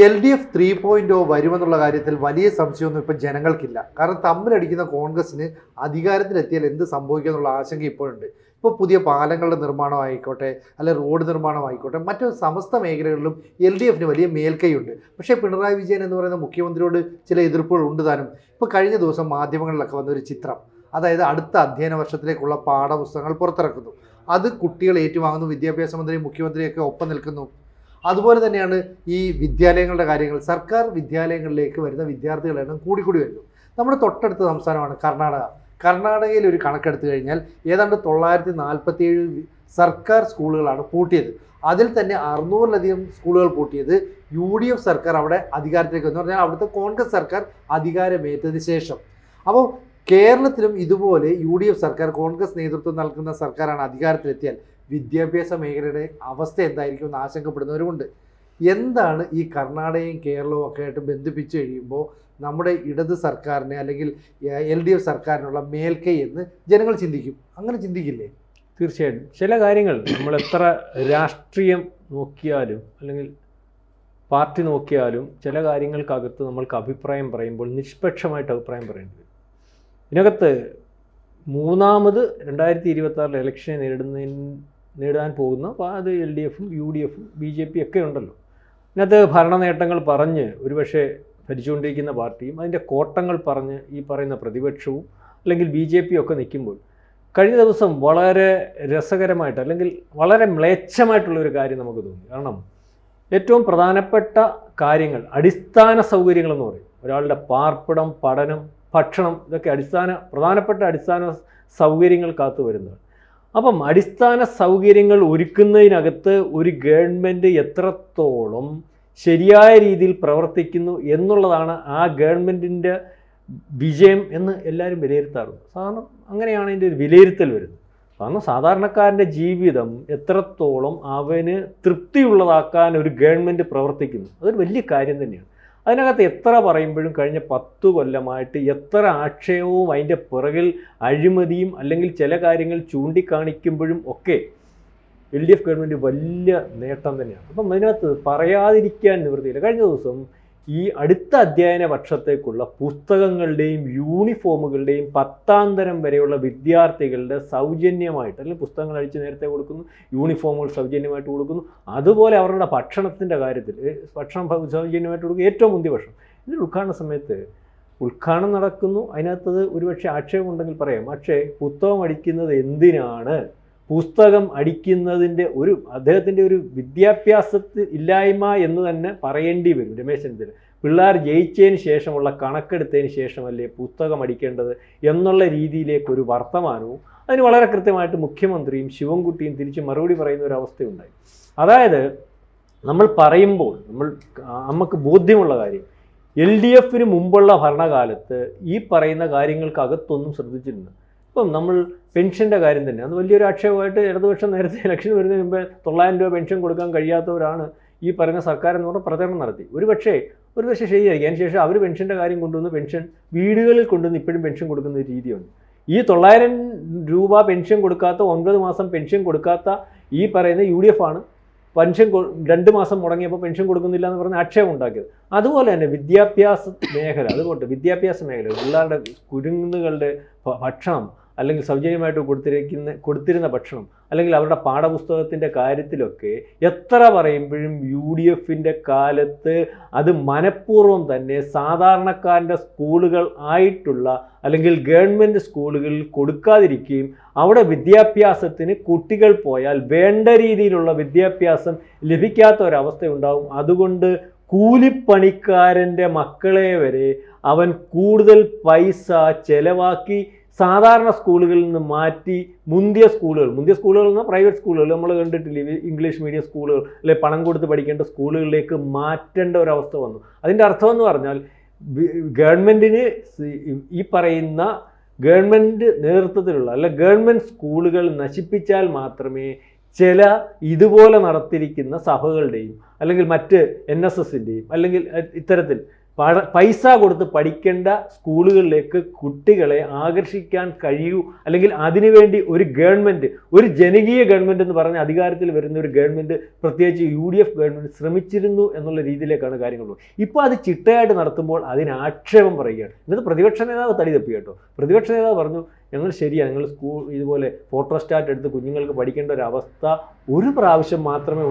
LDF 3.0 വരുമെന്നുള്ള കാര്യത്തിൽ വലിയ സംശയമൊന്നും ഇപ്പം ജനങ്ങൾക്കില്ല. കാരണം തമ്മിലടിക്കുന്ന കോൺഗ്രസിന് അധികാരത്തിലെത്തിയാൽ എന്ത് സംഭവിക്കുമെന്നുള്ള ആശങ്ക ഇപ്പോഴുണ്ട്. ഇപ്പോൾ പുതിയ പാലങ്ങളുടെ നിർമ്മാണമായിക്കോട്ടെ, അല്ലെങ്കിൽ റോഡ് നിർമ്മാണമായിക്കോട്ടെ, മറ്റു സമസ്ത മേഖലകളിലും LDFന് വലിയ മേൽക്കൈയുണ്ട്. പക്ഷേ പിണറായി വിജയൻ എന്ന് പറയുന്ന മുഖ്യമന്ത്രിയോട് ചില എതിർപ്പുകൾ ഉണ്ട് താനും. ഇപ്പോൾ കഴിഞ്ഞ ദിവസം മാധ്യമങ്ങളിലൊക്കെ വന്നൊരു ചിത്രം, അതായത് അടുത്ത അധ്യയന വർഷത്തിലേക്കുള്ള പാഠപുസ്തകങ്ങൾ പുറത്തിറക്കുന്നു. അത് കുട്ടികൾ ഏറ്റുവാങ്ങുന്നു, വിദ്യാഭ്യാസ മന്ത്രി മുഖ്യമന്ത്രിയൊക്കെ ഒപ്പം നിൽക്കുന്നു. അതുപോലെ തന്നെയാണ് ഈ വിദ്യാലയങ്ങളുടെ കാര്യങ്ങൾ. സർക്കാർ വിദ്യാലയങ്ങളിലേക്ക് വരുന്ന വിദ്യാർത്ഥികളുടെ എണ്ണം കൂടിക്കൂടി വരുന്നു. നമ്മുടെ തൊട്ടടുത്ത സംസ്ഥാനമാണ് കർണാടക. കർണാടകയിൽ ഒരു കണക്കെടുത്തു കഴിഞ്ഞാൽ ഏതാണ്ട് 947 സർക്കാർ സ്കൂളുകളാണ് പൂട്ടിയത്. അതിൽ തന്നെ 600-ലധികം സ്കൂളുകൾ പൂട്ടിയത് UDF സർക്കാർ അവിടെ അധികാരത്തിലേക്ക് വന്നു പറഞ്ഞാൽ അവിടുത്തെ കോൺഗ്രസ് സർക്കാർ അധികാരമേറ്റതിന് ശേഷം. അപ്പോൾ കേരളത്തിലും ഇതുപോലെ UDF സർക്കാർ, കോൺഗ്രസ് നേതൃത്വം നൽകുന്ന സർക്കാരാണ് അധികാരത്തിലെത്തിയാൽ വിദ്യാഭ്യാസ മേഖലയുടെ അവസ്ഥ എന്തായിരിക്കും എന്ന് ആശങ്കപ്പെടുന്നവരുമുണ്ട്. എന്താണ് ഈ കർണാടകയും കേരളവും ഒക്കെ ആയിട്ട് ബന്ധിപ്പിച്ച് കഴിയുമ്പോൾ നമ്മുടെ ഇടത് സർക്കാരിനെ അല്ലെങ്കിൽ LDF സർക്കാരിനുള്ള മേൽക്കൈ എന്ന് ജനങ്ങൾ ചിന്തിക്കും. അങ്ങനെ ചിന്തിക്കില്ലേ? തീർച്ചയായിട്ടും. ചില കാര്യങ്ങൾ നമ്മൾ എത്ര രാഷ്ട്രീയം നോക്കിയാലും അല്ലെങ്കിൽ പാർട്ടി നോക്കിയാലും ചില കാര്യങ്ങൾക്കകത്ത് നമ്മൾക്ക് അഭിപ്രായം പറയുമ്പോൾ നിഷ്പക്ഷമായിട്ട് അഭിപ്രായം പറയേണ്ടി വരും. ഇതിനകത്ത് മൂന്നാമത് 2026 ഇലക്ഷനെ നേടാൻ പോകുന്ന അത് LDFും UDFും BJP ഒക്കെ ഉണ്ടല്ലോ. ഇതിനകത്ത് ഭരണ നേട്ടങ്ങൾ പറഞ്ഞ് ഒരുപക്ഷെ ഭരിച്ചുകൊണ്ടിരിക്കുന്ന പാർട്ടിയും അതിൻ്റെ കോട്ടങ്ങൾ പറഞ്ഞ് ഈ പറയുന്ന പ്രതിപക്ഷവും അല്ലെങ്കിൽ BJP ഒക്കെ നിൽക്കുമ്പോൾ കഴിഞ്ഞ ദിവസം വളരെ രസകരമായിട്ട് അല്ലെങ്കിൽ വളരെ മ്ലേച്ഛമായിട്ടുള്ളൊരു കാര്യം നമുക്ക് തോന്നി. കാരണം ഏറ്റവും പ്രധാനപ്പെട്ട കാര്യങ്ങൾ, അടിസ്ഥാന സൗകര്യങ്ങളെന്ന് പറയും, ഒരാളുടെ പാർപ്പിടം, പഠനം, ഭക്ഷണം, ഇതൊക്കെ പ്രധാനപ്പെട്ട അടിസ്ഥാന സൗകര്യങ്ങൾ കാത്തു വരുന്നതാണ്. അപ്പം അടിസ്ഥാന സൗകര്യങ്ങൾ ഒരുക്കുന്നതിനകത്ത് ഒരു ഗവൺമെൻറ് എത്രത്തോളം ശരിയായ രീതിയിൽ പ്രവർത്തിക്കുന്നു എന്നുള്ളതാണ് ആ ഗവൺമെൻറ്റിൻ്റെ വിജയം എന്ന് എല്ലാവരും വിലയിരുത്താറുണ്ട്. സാധാരണ അങ്ങനെയാണ് ഇതിൻ്റെ ഒരു വിലയിരുത്തൽ വരുന്നത്. കാരണം സാധാരണക്കാരൻ്റെ ജീവിതം എത്രത്തോളം അവന് തൃപ്തിയുള്ളതാക്കാൻ ഒരു ഗവൺമെൻറ് പ്രവർത്തിക്കുന്നു, അതൊരു വലിയ കാര്യം തന്നെയാണ്. അതിനകത്ത് എത്ര പറയുമ്പോഴും കഴിഞ്ഞ 10 കൊല്ലമായിട്ട് എത്ര ആക്ഷേപവും അതിൻ്റെ പിറകിൽ അഴിമതിയും അല്ലെങ്കിൽ ചില കാര്യങ്ങൾ ചൂണ്ടിക്കാണിക്കുമ്പോഴും ഒക്കെ LDF ഗവൺമെൻറ് വലിയ നേട്ടം തന്നെയാണ്. അപ്പം അതിനകത്ത് പറയാതിരിക്കാൻ നിവൃത്തിയില്ല. കഴിഞ്ഞ ദിവസം ഈ അടുത്ത അധ്യയന വർഷത്തേക്കുള്ള പുസ്തകങ്ങളുടെയും യൂണിഫോമുകളുടെയും 10ാം തരം വരെയുള്ള വിദ്യാർത്ഥികളുടെ സൗജന്യമായിട്ട്, അല്ലെങ്കിൽ പുസ്തകങ്ങൾ അഴിച്ച് നേരത്തെ കൊടുക്കുന്നു, യൂണിഫോമുകൾ സൗജന്യമായിട്ട് കൊടുക്കുന്നു. അതുപോലെ അവരുടെ ഭക്ഷണത്തിൻ്റെ കാര്യത്തിൽ ഭക്ഷണം സൗജന്യമായിട്ട് കൊടുക്കും, ഏറ്റവും മുന്തിയ ഭക്ഷണം. ഇതിൽ ഉദ്ഘാടന സമയത്ത് ഉദ്ഘാടനം നടക്കുന്നു. അതിനകത്തത് ഒരുപക്ഷെ ആക്ഷേപം ഉണ്ടെങ്കിൽ പറയാം. പക്ഷേ പുസ്തകം അടിക്കുന്നത് എന്തിനാണ്? പുസ്തകം അടിക്കുന്നതിൻ്റെ അദ്ദേഹത്തിൻ്റെ ഒരു വിദ്യാഭ്യാസത്തിൽ ഇല്ലായ്മ എന്ന് തന്നെ പറയേണ്ടി വരും. രമേശ് ചെന്നിത്തല പിള്ളേർ ജയിച്ചതിന് ശേഷമുള്ള കണക്കെടുത്തതിന് ശേഷമല്ലേ പുസ്തകം അടിക്കേണ്ടത് എന്നുള്ള രീതിയിലേക്കൊരു വർത്തമാനവും അതിന് വളരെ കൃത്യമായിട്ട് മുഖ്യമന്ത്രിയും ശിവൻകുട്ടിയും തിരിച്ച് മറുപടി പറയുന്ന ഒരു അവസ്ഥയുണ്ടായി. അതായത് നമ്മൾ പറയുമ്പോൾ നമുക്ക് ബോധ്യമുള്ള കാര്യം, LDFന് മുമ്പുള്ള ഭരണകാലത്ത് ഈ പറയുന്ന കാര്യങ്ങൾക്കകത്തൊന്നും ശ്രദ്ധിച്ചിരുന്നു. ഇപ്പം നമ്മൾ പെൻഷൻ്റെ കാര്യം തന്നെ, അത് വലിയൊരു ആക്ഷേപമായിട്ട് ഇടതുപക്ഷം നേരത്തെ ഇലക്ഷൻ വരുന്നതിന് മുമ്പ് 900 രൂപ പെൻഷൻ കൊടുക്കാൻ കഴിയാത്തവരാണ് ഈ പറയുന്ന സർക്കാർ എന്ന് പറഞ്ഞ പ്രചരണം നടത്തി. ഒരുപക്ഷെ ശരിയായിരിക്കും. അതിനുശേഷം അവർ പെൻഷൻ്റെ കാര്യം കൊണ്ടുവന്ന് പെൻഷൻ വീടുകളിൽ കൊണ്ടുവന്ന് ഇപ്പോഴും പെൻഷൻ കൊടുക്കുന്ന ഒരു രീതിയുണ്ട്. ഈ 900 രൂപ പെൻഷൻ കൊടുക്കാത്ത, 9 മാസം പെൻഷൻ കൊടുക്കാത്ത ഈ പറയുന്ന UDF ആണ് പെൻഷൻ 2 മാസം മുടങ്ങിയപ്പോൾ പെൻഷൻ കൊടുക്കുന്നില്ല എന്ന് പറഞ്ഞ് ആക്ഷേപം ഉണ്ടാക്കിയത്. അതുപോലെ തന്നെ വിദ്യാഭ്യാസ മേഖല, അതുകൊണ്ട് വിദ്യാഭ്യാസ മേഖല പിള്ളേരുടെ കുരുന്നുകളുടെ ഭക്ഷണം അല്ലെങ്കിൽ സൗജന്യമായിട്ട് കൊടുത്തിരുന്ന ഭക്ഷണം അല്ലെങ്കിൽ അവരുടെ പാഠപുസ്തകത്തിൻ്റെ കാര്യത്തിലൊക്കെ എത്ര പറയുമ്പോഴും UDFൻ്റെ കാലത്ത് അത് മനഃപൂർവ്വം തന്നെ സാധാരണക്കാരൻ്റെ സ്കൂളുകൾ ആയിട്ടുള്ള അല്ലെങ്കിൽ ഗവൺമെൻറ് സ്കൂളുകളിൽ കൊടുക്കാതിരിക്കുകയും അവിടെ വിദ്യാഭ്യാസത്തിന് കുട്ടികൾ പോയാൽ വേണ്ട രീതിയിലുള്ള വിദ്യാഭ്യാസം ലഭിക്കാത്ത ഒരവസ്ഥയുണ്ടാവും. അതുകൊണ്ട് കൂലിപ്പണിക്കാരൻ്റെ മക്കളെ വരെ അവൻ കൂടുതൽ പൈസ ചെലവാക്കി സാധാരണ സ്കൂളുകളിൽ നിന്ന് മാറ്റി മുന്തിയ സ്കൂളുകൾ എന്ന പ്രൈവറ്റ് സ്കൂളുകൾ നമ്മൾ കണ്ടിട്ടില്ലേ, ഇംഗ്ലീഷ് മീഡിയം സ്കൂളുകൾ അല്ലെ പണം കൊടുത്ത് പഠിക്കേണ്ട സ്കൂളുകളിലേക്ക് മാറ്റേണ്ട ഒരവസ്ഥ വന്നു. അതിൻ്റെ അർത്ഥം എന്ന് പറഞ്ഞാൽ ഗവൺമെൻറ്റിന് ഈ പറയുന്ന ഗവൺമെൻറ് നേതൃത്വത്തിലുള്ള അല്ല ഗവൺമെൻറ് സ്കൂളുകൾ നശിപ്പിച്ചാൽ മാത്രമേ ചില ഇതുപോലെ നടത്തിയിരിക്കുന്ന സഭകളുടെയും അല്ലെങ്കിൽ മറ്റ് NSSൻ്റെയും അല്ലെങ്കിൽ ഇത്തരത്തിൽ പൈസ കൊടുത്ത് പഠിക്കേണ്ട സ്കൂളുകളിലേക്ക് കുട്ടികളെ ആകർഷിക്കാൻ കഴിയൂ, അല്ലെങ്കിൽ അതിനുവേണ്ടി ഒരു ഗവൺമെൻറ്, ഒരു ജനകീയ ഗവൺമെൻറ് എന്ന് പറഞ്ഞ അധികാരത്തിൽ വരുന്ന ഒരു ഗവൺമെൻറ്, പ്രത്യേകിച്ച് UDF ഗവൺമെൻറ് ശ്രമിച്ചിരുന്നു എന്നുള്ള രീതിയിലേക്കാണ് കാര്യങ്ങൾ. ഇപ്പോൾ അത് ചിട്ടയായിട്ട് നടത്തുമ്പോൾ അതിന് ആക്ഷേപം പറയുകയാണ്. എന്നിട്ട് പ്രതിപക്ഷ നേതാവ് തടി തപ്പി കേട്ടോ. പ്രതിപക്ഷ നേതാവ് പറഞ്ഞു, ഞങ്ങൾ ശരിയാണ്, ഞങ്ങൾ സ്കൂൾ ഇതുപോലെ ഫോട്ടോസ്റ്റാറ്റ് എടുത്ത് കുഞ്ഞുങ്ങൾക്ക് പഠിക്കേണ്ട ഒരു അവസ്ഥ ഒരു പ്രാവശ്യം മാത്രമേ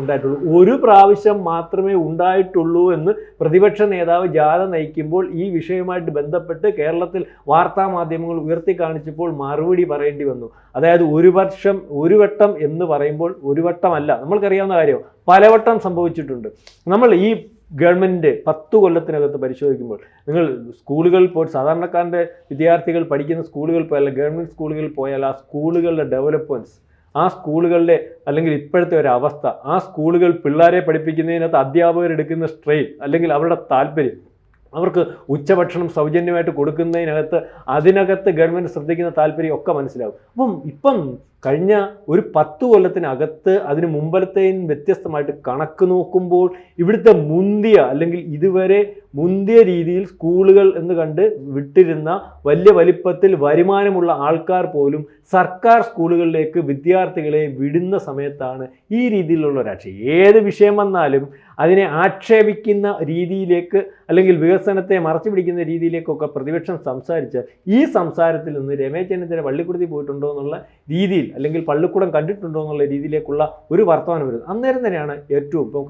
ഉണ്ടായിട്ടുള്ളൂ എന്ന് പ്രതിപക്ഷ നേതാവ് ജാഥ നയിക്കുമ്പോൾ ഈ വിഷയവുമായിട്ട് ബന്ധപ്പെട്ട് കേരളത്തിൽ വാർത്താ മാധ്യമങ്ങൾ ഉയർത്തി കാണിച്ചപ്പോൾ മറുപടി പറയേണ്ടി വന്നു. അതായത് ഒരു വട്ടം എന്ന് പറയുമ്പോൾ ഒരു വട്ടമല്ല, നമ്മൾക്കറിയാവുന്ന കാര്യം, പലവട്ടം സംഭവിച്ചിട്ടുണ്ട്. നമ്മൾ ഈ ഗവൺമെൻറ് 10 കൊല്ലത്തിനകത്ത് പരിശോധിക്കുമ്പോൾ, നിങ്ങൾ സ്കൂളുകളിൽ പോയി സാധാരണക്കാരൻ്റെ വിദ്യാർത്ഥികൾ പഠിക്കുന്ന സ്കൂളുകളിൽ പോയാൽ, ഗവൺമെൻറ് സ്കൂളുകളിൽ പോയാൽ ആ സ്കൂളുകളുടെ ഡെവലപ്മെൻറ്റ്സ്, ആ സ്കൂളുകളുടെ അല്ലെങ്കിൽ ഇപ്പോഴത്തെ ഒരു അവസ്ഥ, ആ സ്കൂളുകൾ പിള്ളേരെ പഠിപ്പിക്കുന്നതിനകത്ത് അധ്യാപകരെടുക്കുന്ന സ്ട്രെയിൻ, അല്ലെങ്കിൽ അവരുടെ താല്പര്യം, അവർക്ക് ഉച്ചഭക്ഷണം സൗജന്യമായിട്ട് കൊടുക്കുന്നതിനകത്ത് അതിനകത്ത് ഗവൺമെൻറ് ശ്രദ്ധിക്കുന്ന താല്പര്യം ഒക്കെ മനസ്സിലാവും. ഇപ്പം കഴിഞ്ഞ ഒരു 10 കൊല്ലത്തിനകത്ത് അതിന് മുമ്പലത്തെയും വ്യത്യസ്തമായിട്ട് കണക്ക് നോക്കുമ്പോൾ ഇവിടുത്തെ മുന്തിയ, അല്ലെങ്കിൽ ഇതുവരെ മുന്തിയ രീതിയിൽ സ്കൂളുകൾ എന്ന് കണ്ട് വിട്ടിരുന്ന വലിയ വലിപ്പത്തിൽ വരുമാനമുള്ള ആൾക്കാർ പോലും സർക്കാർ സ്കൂളുകളിലേക്ക് വിദ്യാർത്ഥികളെ വിടുന്ന സമയത്താണ് ഈ രീതിയിലുള്ള ഒരാക്ഷേപം. ഏത് വിഷയം വന്നാലും അതിനെ ആക്ഷേപിക്കുന്ന രീതിയിലേക്ക്, അല്ലെങ്കിൽ വികസനത്തെ മറച്ചു പിടിക്കുന്ന രീതിയിലേക്കൊക്കെ പ്രതിപക്ഷം സംസാരിച്ച ഈ സംസാരത്തിൽ നിന്ന് രമേശ് ചെന്നിത്തല പള്ളിക്കൂടത്തിൽ പോയിട്ടുണ്ടോ എന്നുള്ള രീതിയിൽ, അല്ലെങ്കിൽ പള്ളിക്കൂടം കണ്ടിട്ടുണ്ടോ എന്നുള്ള രീതിയിലേക്കുള്ള ഒരു വർത്തമാനം വരുന്നത്. അന്നേരം തന്നെയാണ് ഏറ്റവും ഇപ്പം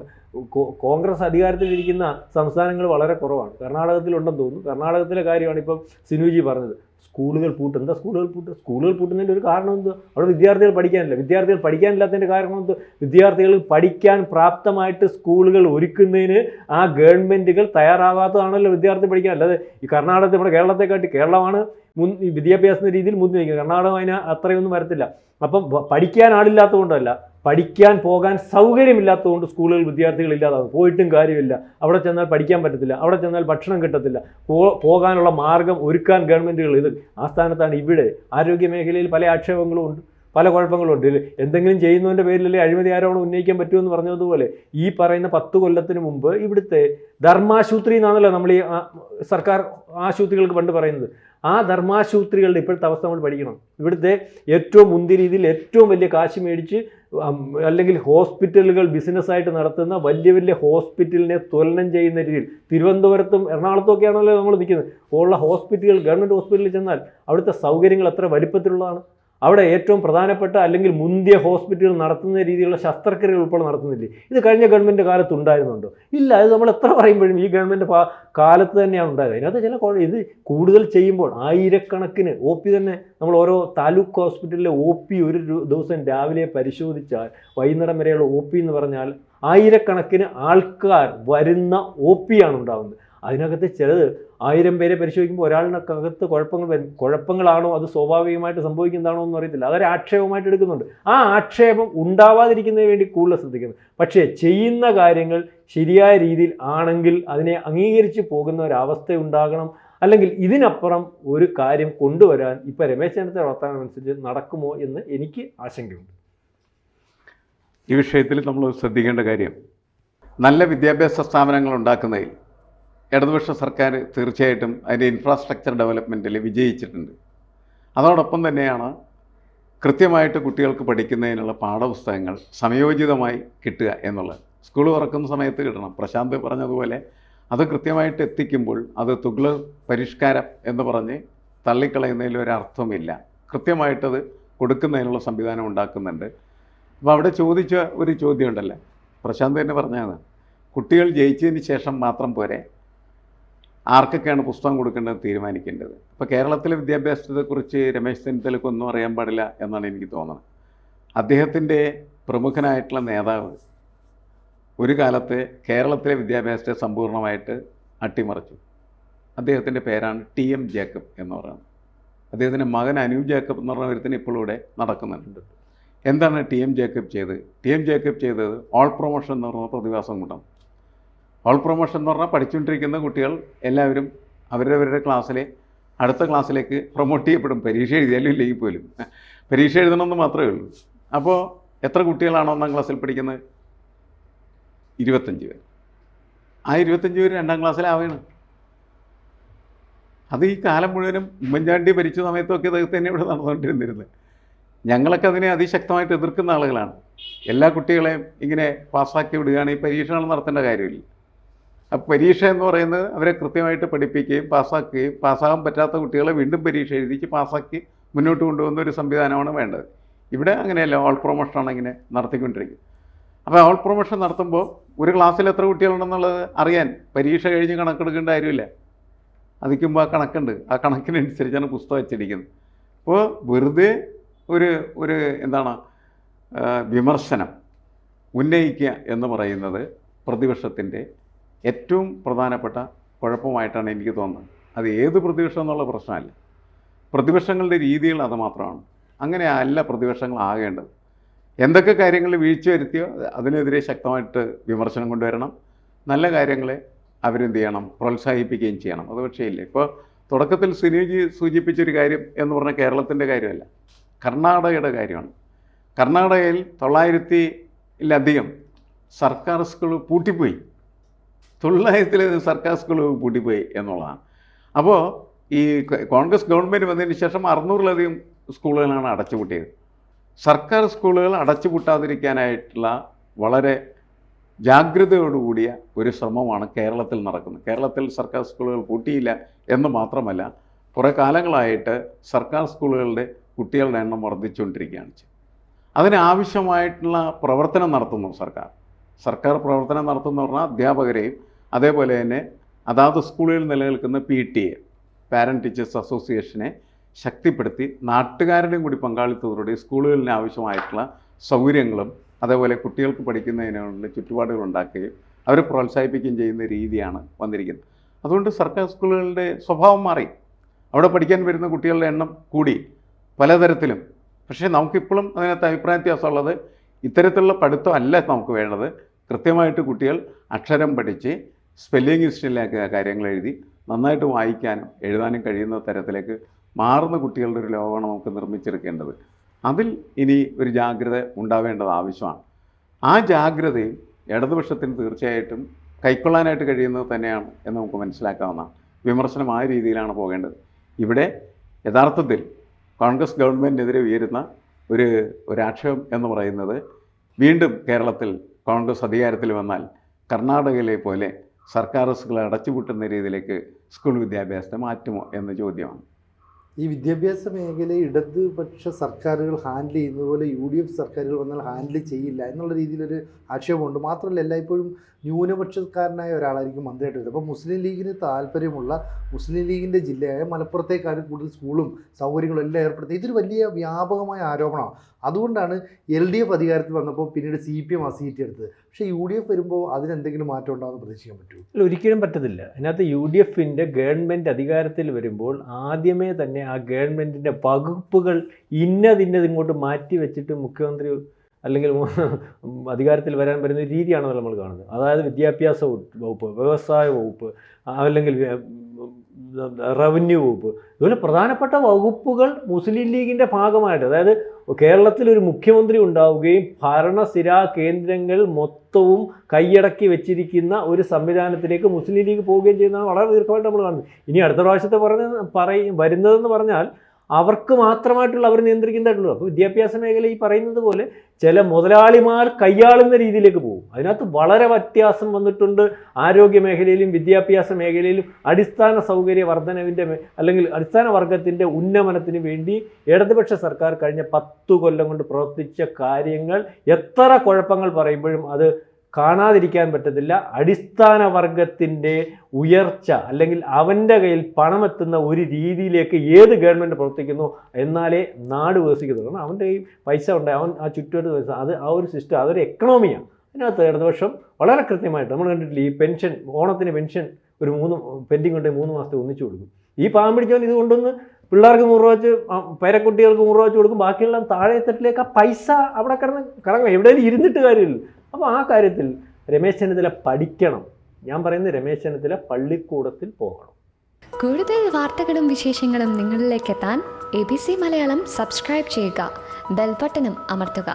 കോൺഗ്രസ് അധികാരത്തിലിരിക്കുന്ന സംസ്ഥാനങ്ങൾ വളരെ കുറവാണ്. കർണാടകത്തിലുണ്ടെന്ന് തോന്നുന്നു. കർണാടകത്തിലെ കാര്യമാണ് ഇപ്പം സിനുജി പറഞ്ഞത്. സ്കൂളുകൾ പൂട്ടും. എന്താ സ്കൂളുകൾ പൂട്ടുന്നതിൻ്റെ ഒരു കാരണം എന്ത്? അവിടെ വിദ്യാർത്ഥികൾ പഠിക്കാനില്ലാത്തതിൻ്റെ കാരണം എന്ത്? വിദ്യാർത്ഥികൾ പഠിക്കാൻ പ്രാപ്തമായിട്ട് സ്കൂളുകൾ ഒരുക്കുന്നതിന് ആ ഗവൺമെൻറ്റുകൾ തയ്യാറാവാത്തതാണല്ലോ വിദ്യാർത്ഥി പഠിക്കാൻ. അല്ലാതെ ഈ കർണാടകത്തിൽ, നമ്മുടെ കേരളത്തെക്കാട്ടി കേരളമാണ് ഈ വിദ്യാഭ്യാസ രീതിയിൽ മുന്നിൽ നിൽക്കുക. കർണാടകം അതിന് അത്രയൊന്നും വരത്തില്ല. അപ്പം പഠിക്കാൻ ആളില്ലാത്തതുകൊണ്ടല്ല, പഠിക്കാൻ പോകാൻ സൗകര്യമില്ലാത്തതുകൊണ്ട് സ്കൂളുകൾ വിദ്യാർത്ഥികൾ ഇല്ലാതാകും. പോയിട്ടും കാര്യമില്ല, അവിടെ ചെന്നാൽ പഠിക്കാൻ പറ്റത്തില്ല, അവിടെ ചെന്നാൽ ഭക്ഷണം കിട്ടത്തില്ല, പോകാനുള്ള മാർഗം ഒരുക്കാൻ ഗവൺമെൻറ്റുകൾ ഇത്. ആ സ്ഥാനത്താണ് ഇവിടെ ആരോഗ്യ മേഖലയിൽ പല ആക്ഷേപങ്ങളും ഉണ്ട്, പല കുഴപ്പങ്ങളുണ്ട്. എന്തെങ്കിലും ചെയ്യുന്നതിൻ്റെ പേരിലല്ലേ അഴിമതി ആരോപണം ഉന്നയിക്കാൻ പറ്റുമെന്ന് പറഞ്ഞതുപോലെ ഈ പറയുന്ന 10 കൊല്ലത്തിന് മുമ്പ് ഇവിടുത്തെ ധർമാശുപത്രി എന്നാണല്ലോ നമ്മൾ ഈ സർക്കാർ ആശുപത്രികൾക്ക് പണ്ട് പറയുന്നത്. ആ ധർമാശുപത്രികളുടെ ഇപ്പോഴത്തെ അവസ്ഥ നമ്മൾ പഠിക്കണം. ഇവിടുത്തെ ഏറ്റവും മുന്തിയ രീതിയിൽ ഏറ്റവും വലിയ കാശ് മേടിച്ച്, അല്ലെങ്കിൽ ഹോസ്പിറ്റലുകൾ ബിസിനസ്സായിട്ട് നടത്തുന്ന വലിയ വലിയ ഹോസ്പിറ്റലിനെ തുലനം ചെയ്യുന്ന രീതിയിൽ, തിരുവനന്തപുരത്തും എറണാകുളത്തും ഒക്കെയാണല്ലോ നമ്മൾ നിൽക്കുന്നത്, ഉള്ള ഹോസ്പിറ്റലുകൾ, ഗവൺമെൻറ് ഹോസ്പിറ്റലിൽ ചെന്നാൽ അവിടുത്തെ സൗകര്യങ്ങൾ എത്ര വലിപ്പത്തിലുള്ളതാണ്. അവിടെ ഏറ്റവും പ്രധാനപ്പെട്ട അല്ലെങ്കിൽ മുന്തിയ ഹോസ്പിറ്റലുകൾ നടത്തുന്ന രീതിയിലുള്ള ശസ്ത്രക്രിയകൾ ഉൾപ്പെടെ നടത്തുന്നില്ലേ? ഇത് കഴിഞ്ഞ ഗവൺമെൻറ് കാലത്ത് ഉണ്ടായിരുന്നുണ്ടോ? ഇല്ല. അത് നമ്മൾ എത്ര പറയുമ്പോഴും ഈ ഗവൺമെൻറ് കാലത്ത് തന്നെയാണ് ഉണ്ടായത്. അതിനകത്ത് ചില ഇത് കൂടുതൽ ചെയ്യുമ്പോൾ ആയിരക്കണക്കിന് OP തന്നെ, നമ്മൾ ഓരോ താലൂക്ക് ഹോസ്പിറ്റലിലെ OP ഒരു ദിവസം രാവിലെ പരിശോധിച്ചാൽ വൈകുന്നേരം വരെയുള്ള OP എന്ന് പറഞ്ഞാൽ ആയിരക്കണക്കിന് ആൾക്കാർ വരുന്ന OP ആണ് ഉണ്ടാകുന്നത്. അതിനകത്ത് ചിലത് 1000 പേരെ പരിശോധിക്കുമ്പോൾ ഒരാളിനകത്ത് കുഴപ്പങ്ങളാണോ, അത് സ്വാഭാവികമായിട്ട് സംഭവിക്കുന്നതാണോ എന്ന് അറിയത്തില്ല. അതൊരു ആക്ഷേപമായിട്ട് എടുക്കുന്നുണ്ട്. ആ ആക്ഷേപം ഉണ്ടാവാതിരിക്കുന്നതിന് വേണ്ടി കൂടുതൽ ശ്രദ്ധിക്കുന്നു. പക്ഷേ ചെയ്യുന്ന കാര്യങ്ങൾ ശരിയായ രീതിയിൽ ആണെങ്കിൽ അതിനെ അംഗീകരിച്ച് പോകുന്ന ഒരവസ്ഥ ഉണ്ടാകണം. അല്ലെങ്കിൽ ഇതിനപ്പുറം ഒരു കാര്യം കൊണ്ടുവരാൻ ഇപ്പോൾ രമേശ് ചെന്നിത്തല വർത്തമാനം അനുസരിച്ച് നടക്കുമോ എന്ന് എനിക്ക് ആശങ്കയുണ്ട്. ഈ വിഷയത്തിൽ നമ്മൾ ശ്രദ്ധിക്കേണ്ട കാര്യം, നല്ല വിദ്യാഭ്യാസ സ്ഥാപനങ്ങൾ ഉണ്ടാക്കുന്നതിൽ ഇടതുപക്ഷ സർക്കാർ തീർച്ചയായിട്ടും അതിൻ്റെ ഇൻഫ്രാസ്ട്രക്ചർ ഡെവലപ്മെൻറ്റിൽ വിജയിച്ചിട്ടുണ്ട്. അതോടൊപ്പം തന്നെയാണ് കൃത്യമായിട്ട് കുട്ടികൾക്ക് പഠിക്കുന്നതിനുള്ള പാഠപുസ്തകങ്ങൾ സമയോചിതമായി കിട്ടുക എന്നുള്ളത്. സ്കൂൾ തുറക്കുന്ന സമയത്ത് കിട്ടണം. പ്രശാന്ത് പറഞ്ഞതുപോലെ അത് കൃത്യമായിട്ട് എത്തിക്കുമ്പോൾ അത് തുഗ്ലക് പരിഷ്കാരം എന്ന് പറഞ്ഞ് തള്ളിക്കളയുന്നതിൽ ഒരർത്ഥമില്ല. കൃത്യമായിട്ടത് കൊടുക്കുന്നതിനുള്ള സംവിധാനം ഉണ്ടാക്കുന്നുണ്ട്. അപ്പോൾ അവിടെ ചോദിച്ച ഒരു ചോദ്യം ഉണ്ടല്ലോ, പ്രശാന്ത് തന്നെ പറഞ്ഞതാണ്, കുട്ടികൾ ജയിച്ചതിന് ശേഷം മാത്രം പോരെ ആർക്കൊക്കെയാണ് പുസ്തകം കൊടുക്കേണ്ടത് തീരുമാനിക്കേണ്ടത്. ഇപ്പോൾ കേരളത്തിലെ വിദ്യാഭ്യാസത്തെക്കുറിച്ച് രമേശ് ചെന്നിത്തലയ്ക്ക് ഒന്നും അറിയാൻ പാടില്ല എന്നാണ് എനിക്ക് തോന്നുന്നത്. അദ്ദേഹത്തിൻ്റെ പ്രമുഖനായിട്ടുള്ള നേതാവ് ഒരു കാലത്ത് കേരളത്തിലെ വിദ്യാഭ്യാസത്തെ സമ്പൂർണ്ണമായിട്ട് അട്ടിമറിച്ചു. അദ്ദേഹത്തിൻ്റെ പേരാണ് TM ജേക്കബ് എന്ന് പറയുന്നത്. അദ്ദേഹത്തിൻ്റെ മകൻ അനൂപ് ജേക്കബ് എന്ന് പറഞ്ഞ ഒരുത്തിന് ഇപ്പോൾ ഇവിടെ നടക്കുന്നുണ്ട്. എന്താണ് TM ജേക്കബ് ചെയ്തത്? TM ജേക്കബ് ചെയ്തത് ഓൾ പ്രൊമോഷൻ എന്ന് പറഞ്ഞ പ്രതിഭാസം കൊണ്ടാണ്. ഓൾ പ്രൊമോഷൻ എന്ന് പറഞ്ഞാൽ പഠിച്ചുകൊണ്ടിരിക്കുന്ന കുട്ടികൾ എല്ലാവരും അവരവരുടെ ക്ലാസ്സിലെ അടുത്ത ക്ലാസ്സിലേക്ക് പ്രൊമോട്ട് ചെയ്യപ്പെടും. പരീക്ഷ എഴുതിയാലും ഇല്ലെങ്കിൽ പോലും പരീക്ഷ എഴുതണമെന്ന് മാത്രമേ ഉള്ളൂ. അപ്പോൾ എത്ര കുട്ടികളാണ് 1ാം ക്ലാസ്സിൽ പഠിക്കുന്നത്? 25 പേർ. ആ 25 പേര് 2ാം ക്ലാസ്സിലാവുകയാണ്. അത് ഈ കാലം മുഴുവനും ഉമ്മൻചാണ്ടി ഭരിച്ച സമയത്തൊക്കെ ഇതൊക്കെ തന്നെ ഇവിടെ നടന്നുകൊണ്ടിരുന്നിരുന്നത്. ഞങ്ങളൊക്കെ അതിനെ അതിശക്തമായിട്ട് എതിർക്കുന്ന ആളുകളാണ്. എല്ലാ കുട്ടികളെയും ഇങ്ങനെ പാസ്സാക്കി വിടുകയാണെങ്കിൽ പരീക്ഷകൾ നടത്തേണ്ട കാര്യമില്ല. അപ്പോൾ പരീക്ഷ എന്ന് പറയുന്നത് അവരെ കൃത്യമായിട്ട് പഠിപ്പിക്കുകയും പാസ്സാക്കുകയും പാസ്സാകാൻ പറ്റാത്ത കുട്ടികളെ വീണ്ടും പരീക്ഷ എഴുതിച്ച് പാസ്സാക്കി മുന്നോട്ട് കൊണ്ടുപോകുന്ന ഒരു സംവിധാനമാണ് വേണ്ടത്. ഇവിടെ അങ്ങനെയല്ല, ഓൾ പ്രൊമോഷനാണ് ഇങ്ങനെ നടത്തിക്കൊണ്ടിരിക്കുന്നത്. അപ്പോൾ ഓൾ പ്രൊമോഷൻ നടത്തുമ്പോൾ ഒരു ക്ലാസ്സിൽ എത്ര കുട്ടികളുണ്ടെന്നുള്ളത് അറിയാൻ പരീക്ഷ കഴിഞ്ഞ് കണക്കെടുക്കേണ്ട കാര്യമില്ല. അതിക്കുമ്പോൾ ആ കണക്കുണ്ട്, ആ കണക്കിനനുസരിച്ചാണ് പുസ്തകം അച്ചടിക്കുന്നത്. അപ്പോൾ വെറുതെ ഒരു എന്താണ് വിമർശനം ഉന്നയിക്കുക എന്ന് പറയുന്നത് പ്രതിപക്ഷത്തിൻ്റെ ഏറ്റവും പ്രധാനപ്പെട്ട കുഴപ്പമായിട്ടാണ് എനിക്ക് തോന്നുന്നത്. അത് ഏത് പ്രതിപക്ഷം എന്നുള്ള പ്രശ്നമല്ല, പ്രതിപക്ഷങ്ങളുടെ രീതികൾ അത് മാത്രമാണ്. അങ്ങനെ അല്ല പ്രതിപക്ഷങ്ങൾ ആകേണ്ടത്. എന്തൊക്കെ കാര്യങ്ങളിൽ വീഴ്ച വരുത്തിയോ അതിനെതിരെ ശക്തമായിട്ട് വിമർശനം കൊണ്ടുവരണം. നല്ല കാര്യങ്ങളെ അവരെന്ത് ചെയ്യണം, പ്രോത്സാഹിപ്പിക്കുകയും ചെയ്യണം. അത് പക്ഷേ ഇല്ല. ഇപ്പോൾ തുടക്കത്തിൽ സുനിൽജി സൂചിപ്പിച്ചൊരു കാര്യം എന്ന് പറഞ്ഞാൽ കേരളത്തിൻ്റെ കാര്യമല്ല, കർണാടകയുടെ കാര്യമാണ്. കർണാടകയിൽ 900-ലധികം സർക്കാർ സ്കൂൾ പൂട്ടിപ്പോയി. 900-ലധികം സർക്കാർ സ്കൂളുകൾ പൂട്ടിപ്പോയി എന്നുള്ളതാണ്. അപ്പോൾ ഈ കോൺഗ്രസ് ഗവൺമെൻറ് വന്നതിന് ശേഷം 600-ലധികം സ്കൂളുകളാണ് അടച്ചുപൂട്ടിയത്. സർക്കാർ സ്കൂളുകൾ അടച്ചുപൂട്ടാതിരിക്കാനായിട്ടുള്ള വളരെ ജാഗ്രതയോടുകൂടിയ ഒരു ശ്രമമാണ് കേരളത്തിൽ നടക്കുന്നത്. കേരളത്തിൽ സർക്കാർ സ്കൂളുകൾ പൂട്ടിയില്ല എന്ന് മാത്രമല്ല, കുറേ കാലങ്ങളായിട്ട് സർക്കാർ സ്കൂളുകളുടെ കുട്ടികളുടെ എണ്ണം വർദ്ധിച്ചുകൊണ്ടിരിക്കുകയാണ്. അതിനാവശ്യമായിട്ടുള്ള പ്രവർത്തനം നടത്തുന്നു സർക്കാർ പ്രവർത്തനം നടത്തുന്നു പറഞ്ഞാൽ അധ്യാപകരെയും അതേപോലെ തന്നെ അതാത് സ്കൂളുകളിൽ നിലനിൽക്കുന്ന PTA പാരൻറ്റ് ടീച്ചേഴ്സ് അസോസിയേഷനെ ശക്തിപ്പെടുത്തി നാട്ടുകാരുടെയും കൂടി പങ്കാളിത്തത്തോടെ സ്കൂളുകളിന് ആവശ്യമായിട്ടുള്ള സൗകര്യങ്ങളും അതേപോലെ കുട്ടികൾക്ക് പഠിക്കുന്നതിനുള്ള ചുറ്റുപാടുകൾ ഉണ്ടാക്കുകയും അവരെ പ്രോത്സാഹിപ്പിക്കുകയും ചെയ്യുന്ന രീതിയാണ് വന്നിരിക്കുന്നത്. അതുകൊണ്ട് സർക്കാർ സ്കൂളുകളുടെ സ്വഭാവം മാറി, അവിടെ പഠിക്കാൻ വരുന്ന കുട്ടികളുടെ എണ്ണം കൂടി പലതരത്തിലും. പക്ഷേ നമുക്കിപ്പോഴും അതിനകത്ത് അഭിപ്രായ വ്യത്യാസമുള്ളത്, ഇത്തരത്തിലുള്ള പഠിത്തം അല്ല നമുക്ക് വേണ്ടത്. കൃത്യമായിട്ട് കുട്ടികൾ അക്ഷരം പഠിച്ച് സ്പെല്ലിംഗ് ഹിസ്റ്ററിയിലേക്ക് കാര്യങ്ങൾ എഴുതി നന്നായിട്ട് വായിക്കാനും എഴുതാനും കഴിയുന്ന തരത്തിലേക്ക് മാറുന്ന കുട്ടികളുടെ ഒരു ലോകമാണ് നമുക്ക് നിർമ്മിച്ചെടുക്കേണ്ടത്. അതിൽ ഇനി ഒരു ജാഗ്രത ഉണ്ടാവേണ്ടത് ആവശ്യമാണ്. ആ ജാഗ്രതയും ഇടതുപക്ഷത്തിന് തീർച്ചയായിട്ടും കൈക്കൊള്ളാനായിട്ട് കഴിയുന്നത് തന്നെയാണ് എന്ന് നമുക്ക് മനസ്സിലാക്കാവുന്നതാണ്. വിമർശനം ആ രീതിയിലാണ് പോകേണ്ടത്. ഇവിടെ യഥാർത്ഥത്തിൽ കോൺഗ്രസ് ഗവൺമെൻറ്റിനെതിരെ ഉയരുന്ന ഒരു ആക്ഷേപം എന്ന് പറയുന്നത്, വീണ്ടും കേരളത്തിൽ കോൺഗ്രസ് അധികാരത്തിൽ വന്നാൽ കർണാടകയിലെ പോലെ സർക്കാർ സ്കൂൾ അടച്ചുപൂട്ടുന്ന രീതിയിലേക്ക് സ്കൂൾ വിദ്യാഭ്യാസത്തെ മാറ്റുമോ എന്ന ചോദ്യമാണ്. ഈ വിദ്യാഭ്യാസ മേഖലയെ ഇടതുപക്ഷ സർക്കാരുകൾ ഹാൻഡിൽ ചെയ്യുന്നത് പോലെ UDF സർക്കാരുകൾ വന്നാൽ ഹാൻഡിൽ ചെയ്യില്ല എന്നുള്ള രീതിയിലൊരു ആക്ഷേപമുണ്ട്. മാത്രമല്ല എല്ലായ്പ്പോഴും ന്യൂനപക്ഷക്കാരനായ ഒരാളായിരിക്കും മന്ത്രിയായിട്ട് വരുന്നത്. അപ്പോൾ മുസ്ലിം ലീഗിന് താല്പര്യമുള്ള മുസ്ലിം ലീഗിൻ്റെ ജില്ലയായ മലപ്പുറത്തേക്കാരും കൂടുതൽ സ്കൂളും സൗകര്യങ്ങളും എല്ലാം ഏർപ്പെടുത്തി. ഇതൊരു വലിയ വ്യാപകമായ ആരോപണമാണ്. അതുകൊണ്ടാണ് LDF അധികാരത്തിൽ വന്നപ്പോൾ പിന്നീട് CPM ആ സീറ്റ് എടുത്തത്. പക്ഷേ UDF വരുമ്പോൾ അതിനെന്തെങ്കിലും മാറ്റം ഉണ്ടാകുമെന്ന് പ്രതീക്ഷിക്കാൻ പറ്റുമോ? അല്ല, ഒരിക്കലും പറ്റത്തില്ല. അതിനകത്ത് UDFൻ്റെ ഗവൺമെൻറ് അധികാരത്തിൽ വരുമ്പോൾ ആദ്യമേ തന്നെ ആ ഗവൺമെൻറ്റിൻ്റെ വകുപ്പുകൾ ഇങ്ങോട്ട് മാറ്റി വെച്ചിട്ട് മുഖ്യമന്ത്രി അല്ലെങ്കിൽ അധികാരത്തിൽ വരാൻ വരുന്ന രീതിയാണ് നമ്മൾ കാണുന്നത്. അതായത് വിദ്യാഭ്യാസ വകുപ്പ്, വ്യവസായ വകുപ്പ്, അല്ലെങ്കിൽ റവന്യൂ വകുപ്പ്, ഇതുപോലെ പ്രധാനപ്പെട്ട വകുപ്പുകൾ മുസ്ലിം ലീഗിൻ്റെ ഭാഗമായിട്ട്, അതായത് കേരളത്തിലൊരു മുഖ്യമന്ത്രി ഉണ്ടാവുകയും ഭരണസ്ഥിരാ കേന്ദ്രങ്ങൾ മൊത്തവും കൈയടക്കി വെച്ചിരിക്കുന്ന ഒരു സംവിധാനത്തിലേക്ക് മുസ്ലിം ലീഗ് പോവുകയും ചെയ്യുന്നതാണ് വളരെ ദീർഘമായിട്ട് നമ്മൾ കാണുന്നത്. ഇനി അടുത്ത പ്രാവശ്യത്തെ വരുന്നതെന്ന് പറഞ്ഞാൽ അവർക്ക് മാത്രമായിട്ടുള്ള അവർ നിയന്ത്രിക്കുന്നതായിട്ടുള്ളൂ. അപ്പോൾ വിദ്യാഭ്യാസ മേഖല ഈ പറയുന്നത് പോലെ ചില മുതലാളിമാർ കൈയാളുന്ന രീതിയിലേക്ക് പോകും. അതിനകത്ത് വളരെ വ്യത്യാസം വന്നിട്ടുണ്ട്. ആരോഗ്യ മേഖലയിലും വിദ്യാഭ്യാസ മേഖലയിലും അടിസ്ഥാന സൗകര്യ വർധനവിൻ്റെ അല്ലെങ്കിൽ അടിസ്ഥാന വർഗത്തിൻ്റെ ഉന്നമനത്തിന് വേണ്ടി ഇടതുപക്ഷ സർക്കാർ കഴിഞ്ഞ 10 കൊല്ലം കൊണ്ട് പ്രവർത്തിച്ച കാര്യങ്ങൾ എത്ര കുഴപ്പങ്ങൾ പറയുമ്പോഴും അത് കാണാതിരിക്കാൻ പറ്റത്തില്ല. അടിസ്ഥാന വർഗത്തിൻ്റെ ഉയർച്ച അല്ലെങ്കിൽ അവൻ്റെ കയ്യിൽ പണമെത്തുന്ന ഒരു രീതിയിലേക്ക് ഏത് ഗവൺമെൻറ് പ്രവർത്തിക്കുന്നു എന്നാലേ നാട് വികസിക്കുന്നുള്ളൂ. കാരണം അവൻ്റെ കയ്യിൽ പൈസ ഉണ്ട്, അവൻ ആ ചുറ്റുവട്ടത്ത് പൈസ, അത് ആ ഒരു സിസ്റ്റം, അതൊരു എക്കണോമിയാണ്. അതിനകത്ത് ഇടതുപക്ഷം വളരെ കൃത്യമായിട്ട് നമ്മൾ കണ്ടിട്ടില്ല. ഈ പെൻഷൻ, ഓണത്തിന് പെൻഷൻ ഒരു 3 പെൻഡിങ് ഉണ്ടെങ്കിൽ 3 മാസത്തെ ഒന്നിച്ചു കൊടുക്കും. ഈ പാവം പിടിച്ചവൻ ഇത് കൊണ്ടൊന്ന് പിള്ളേർക്ക് 100 രൂപ വെച്ച്, പേരക്കുട്ടികൾക്ക് 100 രൂപ വെച്ച് കൊടുക്കും. ബാക്കിയുള്ള താഴെ തട്ടിലേക്ക് ആ പൈസ അവിടെ കിടങ്ങും, എവിടെയെങ്കിലും ഇരുന്നിട്ട് കാര്യമില്ല. അപ്പോൾ ആ കാര്യത്തിൽ രമേശ് ചെന്നിത്തല പഠിക്കണം. ഞാൻ പറയുന്നത് രമേശ് ചെന്നിത്തല പള്ളിക്കൂടത്തിൽ പോകണം. കൂടുതൽ വാർത്തകളും വിശേഷങ്ങളും നിങ്ങളിലേക്ക് എത്താൻ ABC മലയാളം സബ്സ്ക്രൈബ് ചെയ്യുക, ബെൽ ബട്ടണും അമർത്തുക.